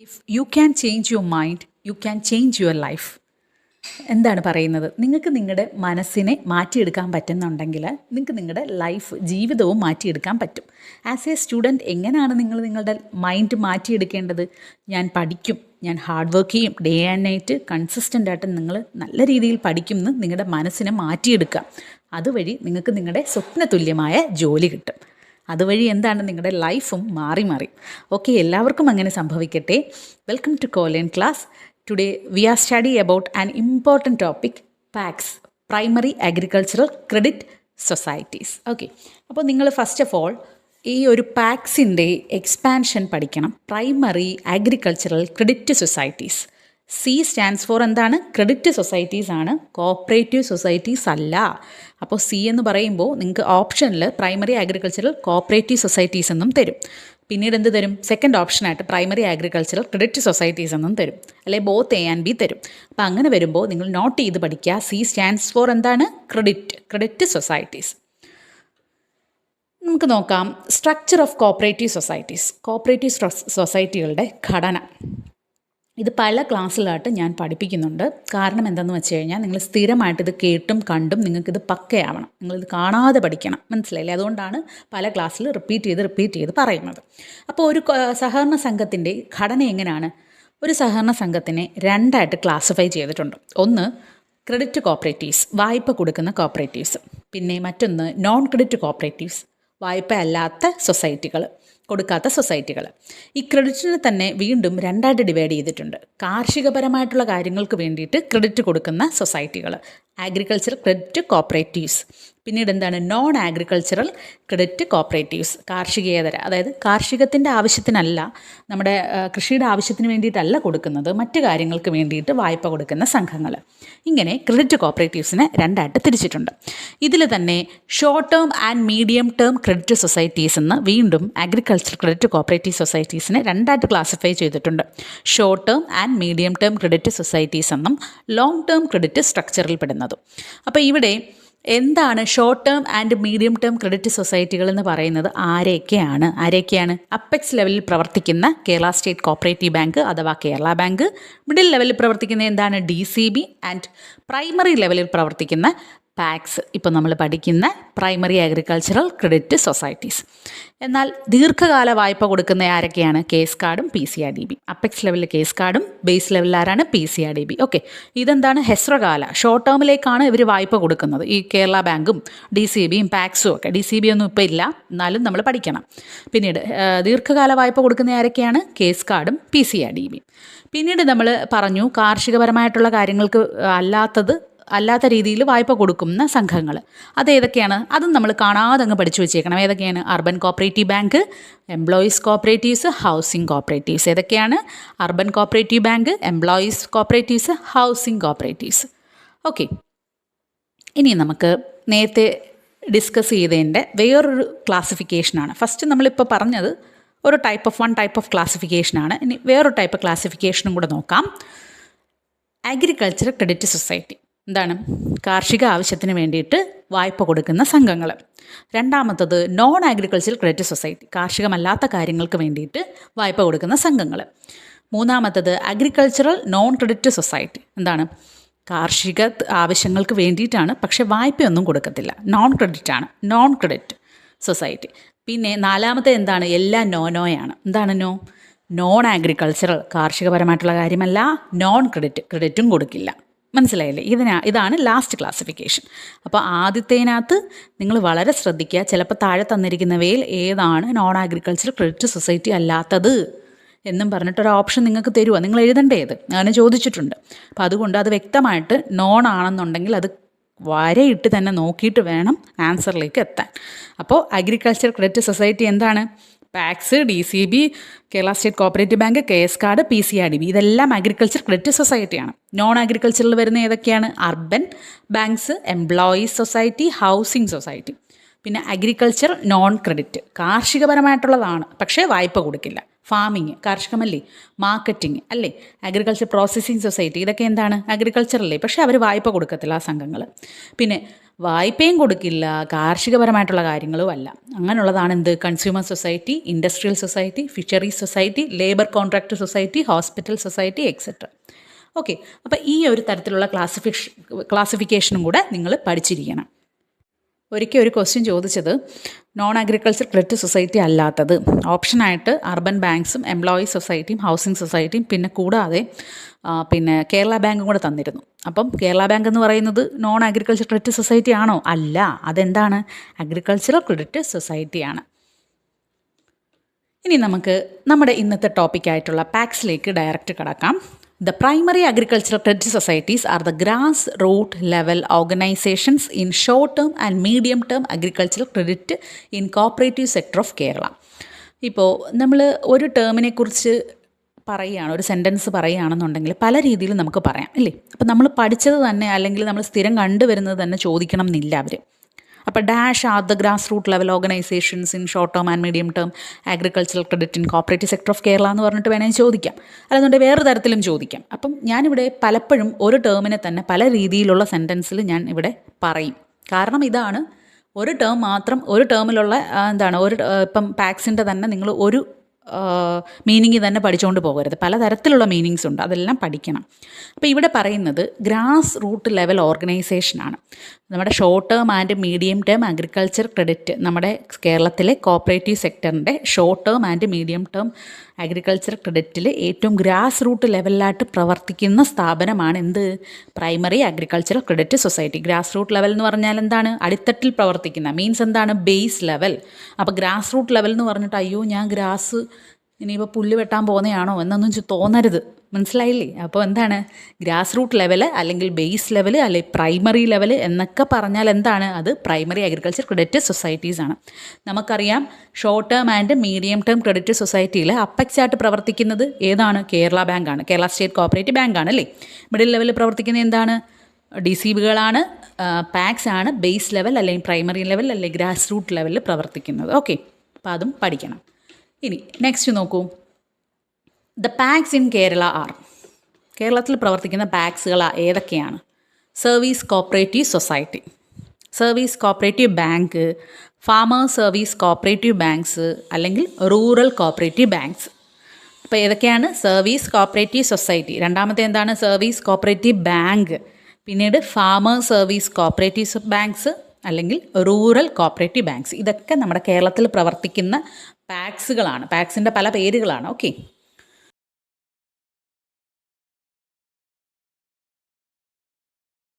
If you can change your mind you can change your life. എന്താണ് പറയുന്നത്? നിങ്ങൾക്ക് നിങ്ങളുടെ മനസ്സിനെ മാറ്റിയെടുക്കാൻ പറ്റുന്നുണ്ടെങ്കിൽ നിങ്ങൾക്ക് നിങ്ങളുടെ ലൈഫ് ജീവിതവും മാറ്റിയെടുക്കാൻ പറ്റും. ആസ് എ സ്റ്റുഡൻറ്റ് എങ്ങനെയാണ് നിങ്ങൾ നിങ്ങളുടെ മൈൻഡ് മാറ്റിയെടുക്കേണ്ടത്? ഞാൻ പഠിക്കും, ഞാൻ ഹാർഡ് വർക്ക് ചെയ്യും, ഡേ ആൻഡ് നൈറ്റ് കൺസിസ്റ്റൻ്റ് ആയിട്ട് നിങ്ങൾ നല്ല രീതിയിൽ പഠിക്കുമെന്ന് നിങ്ങളുടെ മനസ്സിനെ മാറ്റിയെടുക്കുക. അതുവഴി നിങ്ങൾക്ക് നിങ്ങളുടെ സ്വപ്നതുല്യമായ ജോലി കിട്ടും. അതുവഴി എന്താണ് നിങ്ങളുടെ ലൈഫും മാറി മാറി. ഓക്കെ, എല്ലാവർക്കും അങ്ങനെ സംഭവിക്കട്ടെ. വെൽക്കം ടു കോലൻ class. Today we are study about an important topic, PACS, primary agricultural credit societies. Okay, അപ്പോൾ നിങ്ങൾ ഫസ്റ്റ് ഓഫ് ഓൾ ഈ ഒരു പാക്സിൻ്റെ എക്സ്പാൻഷൻ പഠിക്കണം. Primary agricultural credit societies. C stands for എന്താണ്? ക്രെഡിറ്റ് സൊസൈറ്റീസ് ആണ്, കോപ്പറേറ്റീവ് സൊസൈറ്റീസ് അല്ല. അപ്പോൾ സി എന്ന് പറയുമ്പോൾ നിങ്ങൾക്ക് ഓപ്ഷനിൽ പ്രൈമറി അഗ്രികൾച്ചറൽ കോപ്പറേറ്റീവ് സൊസൈറ്റീസ് എന്നും തരും. പിന്നീട് എന്ത് തരും? സെക്കൻഡ് ഓപ്ഷനായിട്ട് പ്രൈമറി അഗ്രികൾച്ചറൽ ക്രെഡിറ്റ് സൊസൈറ്റീസ് എന്നും തരും, അല്ലെ ബോത്ത് എ ആൻഡ് ബി തരും. അപ്പോൾ അങ്ങനെ വരുമ്പോൾ നിങ്ങൾ നോട്ട് ചെയ്ത് പഠിക്കുക. സി സ്റ്റാൻഡ്സ് ഫോർ എന്താണ്? Credit societies. നമുക്ക് നോക്കാം structure of cooperative societies. Cooperative സൊസൈറ്റികളുടെ ഘടന. ഇത് പല ക്ലാസ്സിലായിട്ട് ഞാൻ പഠിപ്പിക്കുന്നുണ്ട്. കാരണം എന്തെന്ന് വെച്ച് കഴിഞ്ഞാൽ നിങ്ങൾ സ്ഥിരമായിട്ട് ഇത് കേട്ടും കണ്ടും നിങ്ങൾക്കിത് പക്കയാവണം. നിങ്ങളിത് കാണാതെ പഠിക്കണം, മനസ്സിലായില്ലേ? അതുകൊണ്ടാണ് പല ക്ലാസ്സിൽ റിപ്പീറ്റ് ചെയ്ത് പറയുന്നത്. അപ്പോൾ ഒരു സഹകരണ സംഘത്തിൻ്റെ ഘടന എങ്ങനെയാണ്? ഒരു സഹകരണ സംഘത്തിനെ രണ്ടായിട്ട് ക്ലാസിഫൈ ചെയ്തിട്ടുണ്ട്. ഒന്ന് ക്രെഡിറ്റ് കോപ്പറേറ്റീവ്സ്, വായ്പ കൊടുക്കുന്ന കോപ്പറേറ്റീവ്സ്. പിന്നെ മറ്റൊന്ന് നോൺ ക്രെഡിറ്റ് കോപ്പറേറ്റീവ്സ്, വായ്പ അല്ലാത്ത സൊസൈറ്റികൾ, കൊടുക്കാത്ത സൊസൈറ്റികൾ. ഈ ക്രെഡിറ്റിനെ തന്നെ വീണ്ടും രണ്ടായിട്ട് ഡിവൈഡ് ചെയ്തിട്ടുണ്ട്. കാർഷികപരമായിട്ടുള്ള കാര്യങ്ങൾക്ക് വേണ്ടിയിട്ട് ക്രെഡിറ്റ് കൊടുക്കുന്ന സൊസൈറ്റികൾ, അഗ്രികൾച്ചറൽ ക്രെഡിറ്റ് കോപ്പറേറ്റീവ്സ്. പിന്നീട് എന്താണ്? നോൺ അഗ്രികൾച്ചറൽ ക്രെഡിറ്റ് കോപ്പറേറ്റീവ്സ്, കാർഷികേതര, അതായത് കാർഷികത്തിൻ്റെ ആവശ്യത്തിനല്ല, നമ്മുടെ കൃഷിയുടെ ആവശ്യത്തിന് വേണ്ടിയിട്ടല്ല കൊടുക്കുന്നത്, മറ്റു കാര്യങ്ങൾക്ക് വേണ്ടിയിട്ട് വായ്പ കൊടുക്കുന്ന സംഘങ്ങൾ. ഇങ്ങനെ ക്രെഡിറ്റ് കോപ്പറേറ്റീവ്സിനെ രണ്ടായിട്ട് തിരിച്ചിട്ടുണ്ട്. ഇതിൽ തന്നെ short term and medium term credit societies എന്ന് വീണ്ടും അഗ്രികൾച്ചർ ക്രെഡിറ്റ് കോപ്പറേറ്റീവ് സൊസൈറ്റീസിനെ രണ്ടായിട്ട് ക്ലാസിഫൈ ചെയ്തിട്ടുണ്ട്. Short term and medium term credit societies എന്നും ലോങ് ടേം ക്രെഡിറ്റ് സ്ട്രക്ചറിൽ പെടുന്നതും. അപ്പോൾ ഇവിടെ എന്താണ് short term and medium term credit സൊസൈറ്റികൾ എന്ന് പറയുന്നത്? ആരൊക്കെയാണ്? അപ്പെക്സ് ലെവലിൽ പ്രവർത്തിക്കുന്ന കേരള സ്റ്റേറ്റ് കോപ്പറേറ്റീവ് ബാങ്ക് അഥവാ കേരള ബാങ്ക്. മിഡിൽ ലെവലിൽ പ്രവർത്തിക്കുന്ന എന്താണ്? DCB. ആൻഡ് പ്രൈമറി ലെവലിൽ പ്രവർത്തിക്കുന്ന പാക്സ്, ഇപ്പോൾ നമ്മൾ പഠിക്കുന്ന പ്രൈമറി അഗ്രികൾച്ചറൽ ക്രെഡിറ്റ് സൊസൈറ്റീസ്. എന്നാൽ ദീർഘകാല വായ്പ കൊടുക്കുന്ന ആരൊക്കെയാണ്? കേസ് കാർഡും PCRDB. അപ്പെക്സ് ലെവലിൽ കേസ് കാർഡും ബേസ് ലെവലിൽ ആരാണ്? PCRDB. ഓക്കെ, ഇതെന്താണ്? ഹ്രസ്വകാല, ഷോർട്ട് ടേമിലേക്കാണ് ഇവർ വായ്പ കൊടുക്കുന്നത്. ഈ കേരള ബാങ്കും DCBയും പാക്സും ഒക്കെ. DCB ഒന്നും ഇപ്പോൾ ഇല്ല, എന്നാലും നമ്മൾ പഠിക്കണം. പിന്നീട് ദീർഘകാല വായ്പ കൊടുക്കുന്ന ആരൊക്കെയാണ്? കേസ് കാർഡും PCRDB. പിന്നീട് നമ്മൾ പറഞ്ഞു കാർഷികപരമായിട്ടുള്ള കാര്യങ്ങൾക്ക് അല്ലാത്ത രീതിയിൽ വായ്പ കൊടുക്കുന്ന സംഘങ്ങൾ. അതേതൊക്കെയാണ്? അതും നമ്മൾ കാണാതെ അങ്ങ് പഠിച്ചു വെച്ചേക്കണം. ഏതൊക്കെയാണ്? Urban cooperative bank, employees cooperatives, housing cooperatives. ഏതൊക്കെയാണ്? Urban cooperative bank, employees cooperatives, housing cooperatives. Okay, ഇനി നമുക്ക് നേരത്തെ ഡിസ്കസ് ചെയ്തതിൻ്റെ വേറൊരു ക്ലാസിഫിക്കേഷനാണ്. ഫസ്റ്റ് നമ്മളിപ്പോൾ പറഞ്ഞത് ഒരു വൺ ടൈപ്പ് ഓഫ് ക്ലാസിഫിക്കേഷനാണ്. ഇനി വേറൊരു ടൈപ്പ് ക്ലാസിഫിക്കേഷനും കൂടെ നോക്കാം. Agricultural credit society. എന്താണ്? കാർഷിക ആവശ്യത്തിന് വേണ്ടിയിട്ട് വായ്പ കൊടുക്കുന്ന സംഘങ്ങൾ. രണ്ടാമത്തത് നോൺ അഗ്രികൾച്ചറൽ ക്രെഡിറ്റ് സൊസൈറ്റി, കാർഷികമല്ലാത്ത കാര്യങ്ങൾക്ക് വേണ്ടിയിട്ട് വായ്പ കൊടുക്കുന്ന സംഘങ്ങൾ. മൂന്നാമത്തത് അഗ്രികൾച്ചറൽ നോൺ ക്രെഡിറ്റ് സൊസൈറ്റി. എന്താണ്? കാർഷിക ആവശ്യങ്ങൾക്ക് വേണ്ടിയിട്ടാണ്, പക്ഷേ വായ്പയൊന്നും കൊടുക്കത്തില്ല, നോൺ ക്രെഡിറ്റ് സൊസൈറ്റി. പിന്നെ നാലാമത്തെ എന്താണ്? എല്ലാം നോയാണ്. എന്താണ് നോൺ അഗ്രികൾച്ചറൽ, കാർഷികപരമായിട്ടുള്ള കാര്യമല്ല, നോൺ ക്രെഡിറ്റും കൊടുക്കില്ല. മനസ്സിലായില്ലേ? ഇതാണ് ലാസ്റ്റ് ക്ലാസിഫിക്കേഷൻ. അപ്പോൾ ആദ്യത്തേനകത്ത് നിങ്ങൾ വളരെ ശ്രദ്ധിക്കുക. ചിലപ്പോൾ താഴെ തന്നിരിക്കുന്നവയിൽ ഏതാണ് നോൺ അഗ്രികൾച്ചറൽ ക്രെഡിറ്റ് സൊസൈറ്റി അല്ലാത്തത് എന്നും പറഞ്ഞിട്ടൊരു ഓപ്ഷൻ നിങ്ങൾക്ക് തരുമോ? നിങ്ങൾ എഴുതേണ്ടത് അങ്ങനെ ചോദിച്ചിട്ടുണ്ട്. അപ്പോൾ അതുകൊണ്ട് അത് വ്യക്തമായിട്ട് നോൺ ആണെന്നുണ്ടെങ്കിൽ അത് വരയിട്ട് തന്നെ നോക്കിയിട്ട് വേണം ആൻസറിലേക്ക് എത്താൻ. അപ്പോൾ അഗ്രികൾച്ചർ ക്രെഡിറ്റ് സൊസൈറ്റി എന്താണ്? PACS, DCB, Kerala state cooperative bank, കേസ് കാർഡ്, PCRDB. ഇതെല്ലാം അഗ്രികൾച്ചർ ക്രെഡിറ്റ് സൊസൈറ്റിയാണ്. നോൺ അഗ്രികൾച്ചറിൽ വരുന്ന ഏതൊക്കെയാണ്? Urban banks, employees society, housing society. പിന്നെ അഗ്രികൾച്ചർ നോൺ ക്രെഡിറ്റ്, കാർഷികപരമായിട്ടുള്ളതാണ് പക്ഷേ വായ്പ കൊടുക്കില്ല. ഫാമിങ് കാർഷികമല്ലേ, മാർക്കറ്റിംഗ് അല്ലേ, അഗ്രികൾച്ചർ പ്രോസസ്സിംഗ് സൊസൈറ്റി ഇതൊക്കെ എന്താണ്, അഗ്രികൾച്ചറല്ലേ, പക്ഷേ അവർ വായ്പ കൊടുക്കത്തില്ല ആ സംഘങ്ങൾ. പിന്നെ വായ്പയും കൊടുക്കില്ല, കാർഷികപരമായിട്ടുള്ള കാര്യങ്ങളും അല്ല. അങ്ങനെയുള്ളതാണ് എന്ത്, consumer society, industrial society, fisheries society, labour contract society, hospital society etcetera. Okay, അപ്പോൾ ഈ ഒരു തരത്തിലുള്ള ക്ലാസിഫിക്കേഷനും കൂടെ നിങ്ങൾ പഠിച്ചിരിക്കണം. ഒരിക്കൽ ഒരു ക്വസ്റ്റ്യൻ ചോദിച്ചത് നോൺ അഗ്രികൾച്ചർ ക്രെഡിറ്റ് സൊസൈറ്റി അല്ലാത്തത് ഓപ്ഷനായിട്ട് അർബൻ ബാങ്ക്സും എംപ്ലോയീസ് സൊസൈറ്റിയും ഹൗസിംഗ് സൊസൈറ്റിയും പിന്നെ കൂടാതെ പിന്നെ കേരള ബാങ്കും കൂടെ തന്നിരുന്നു. അപ്പം കേരള ബാങ്ക് എന്ന് പറയുന്നത് നോൺ അഗ്രികൾച്ചർ ക്രെഡിറ്റ് സൊസൈറ്റി ആണോ? അല്ല, അതെന്താണ്, അഗ്രികൾച്ചറൽ ക്രെഡിറ്റ് സൊസൈറ്റിയാണ്. ഇനി നമുക്ക് നമ്മുടെ ഇന്നത്തെ ടോപ്പിക്കായിട്ടുള്ള പാക്സിലേക്ക് ഡയറക്റ്റ് കടക്കാം. The primary agricultural credit societies are the grassroots level organizations in short-term and medium-term agricultural credit in cooperative sector of Kerala. ഇപ്പോൾ നമ്മൾ ഒരു ടേമിനെ കുറിച്ച് പറയുകയാണ്, ഒരു സെൻറ്റൻസ് പറയുകയാണെന്നുണ്ടെങ്കിൽ പല രീതിയിൽ നമുക്ക് പറയാം അല്ലേ. അപ്പോൾ നമ്മൾ പഠിച്ചത് തന്നെ അല്ലെങ്കിൽ നമ്മൾ സ്ഥിരം കണ്ടുവരുന്നത് തന്നെ ചോദിക്കണം എന്നില്ല അവർ. അപ്പോൾ dash are the grass root level organisations in short term and medium term agricultural credit in cooperative sector of Kerala എന്ന് പറഞ്ഞിട്ട് വേണമെങ്കിൽ ചോദിക്കാം, അല്ലെന്നുണ്ടെങ്കിൽ വേറെ തരത്തിലും ചോദിക്കാം. അപ്പം ഞാനിവിടെ പലപ്പോഴും ഒരു ടേമിനെ തന്നെ പല രീതിയിലുള്ള സെൻറ്റൻസിൽ ഞാൻ ഇവിടെ പറയും. കാരണം ഇതാണ്, ഒരു ടേം മാത്രം ഒരു ടേമിലുള്ള ഇപ്പം പാക്സിൻ്റെ തന്നെ നിങ്ങൾ ഒരു മീനിങ് തന്നെ പഠിച്ചുകൊണ്ട് പോകരുത്, പലതരത്തിലുള്ള മീനിങ്സ് ഉണ്ട്, അതെല്ലാം പഠിക്കണം. അപ്പോൾ ഇവിടെ പറയുന്നത് ഗ്രാസ് റൂട്ട് ലെവൽ ഓർഗനൈസേഷനാണ്. നമ്മുടെ short term and medium term agriculture credit, നമ്മുടെ കേരളത്തിലെ കോപ്പറേറ്റീവ് സെക്ടറിൻ്റെ short term and medium term agriculture ക്രെഡിറ്റിൽ ഏറ്റവും ഗ്രാസ് റൂട്ട് ലെവലിലായിട്ട് പ്രവർത്തിക്കുന്ന സ്ഥാപനമാണ് എന്ത്, primary agricultural credit society. Grass root level എന്ന് പറഞ്ഞാൽ എന്താണ്, അടിത്തട്ടിൽ പ്രവർത്തിക്കുന്ന, മീൻസ് എന്താണ്, ബേസ് ലെവൽ. അപ്പോൾ ഗ്രാസ് റൂട്ട് ലെവൽ എന്ന് പറഞ്ഞിട്ട് അയ്യോ ഞാൻ ഗ്രാസ് ഇനിയിപ്പോൾ പുല്ല് വെട്ടാൻ പോകുന്നതാണോ എന്നൊന്നും തോന്നരുത്, മനസ്സിലായില്ലേ. അപ്പോൾ എന്താണ്, ഗ്രാസ് റൂട്ട് ലെവൽ അല്ലെങ്കിൽ ബേസ് ലെവൽ അല്ലെങ്കിൽ പ്രൈമറി ലെവൽ എന്നൊക്കെ പറഞ്ഞാൽ എന്താണ്, അത് പ്രൈമറി അഗ്രികൾച്ചർ ക്രെഡിറ്റ് സൊസൈറ്റീസ് ആണ്. നമുക്കറിയാം short term and medium term credit സൊസൈറ്റിയിൽ അപ്പെക്സ് ആയിട്ട് പ്രവർത്തിക്കുന്നത് ഏതാണ്, കേരള ബാങ്കാണ്, കേരള സ്റ്റേറ്റ് കോപ്പറേറ്റീവ് ബാങ്കാണ് അല്ലേ. മിഡിൽ ലെവലിൽ പ്രവർത്തിക്കുന്നത് എന്താണ്, DCBകളാണ്, പാക്സ് ആണ് ബേസ് ലെവൽ അല്ലെങ്കിൽ പ്രൈമറി ലെവൽ അല്ലെങ്കിൽ ഗ്രാസ് റൂട്ട് ലെവലിൽ പ്രവർത്തിക്കുന്നത്. ഓക്കെ, അപ്പോൾ അതും പഠിക്കണം. ഇനി നെക്സ്റ്റ് നോക്കൂ, the PACS in Kerala are, കേരളത്തിൽ പ്രവർത്തിക്കുന്ന പാക്സുകൾ ഏതൊക്കെയാണ്, service cooperative society, service cooperative bank, farmers service cooperative banks അല്ലെങ്കിൽ റൂറൽ കോപ്പറേറ്റീവ് ബാങ്ക്സ്. അപ്പോൾ ഏതൊക്കെയാണ്, സർവീസ് കോപ്പറേറ്റീവ് സൊസൈറ്റി, രണ്ടാമത്തെ എന്താണ് സർവീസ് കോപ്പറേറ്റീവ് ബാങ്ക്, പിന്നീട് ഫാമേഴ്സ് സർവീസ് കോപ്പറേറ്റീവ് ബാങ്ക്സ് അല്ലെങ്കിൽ റൂറൽ കോപ്പറേറ്റീവ് ബാങ്ക്സ്. ഇതൊക്കെ നമ്മുടെ കേരളത്തിൽ പ്രവർത്തിക്കുന്ന പാക്സുകളാണ്, പാക്സിൻ്റെ പല പേരുകളാണ്. ഓക്കെ.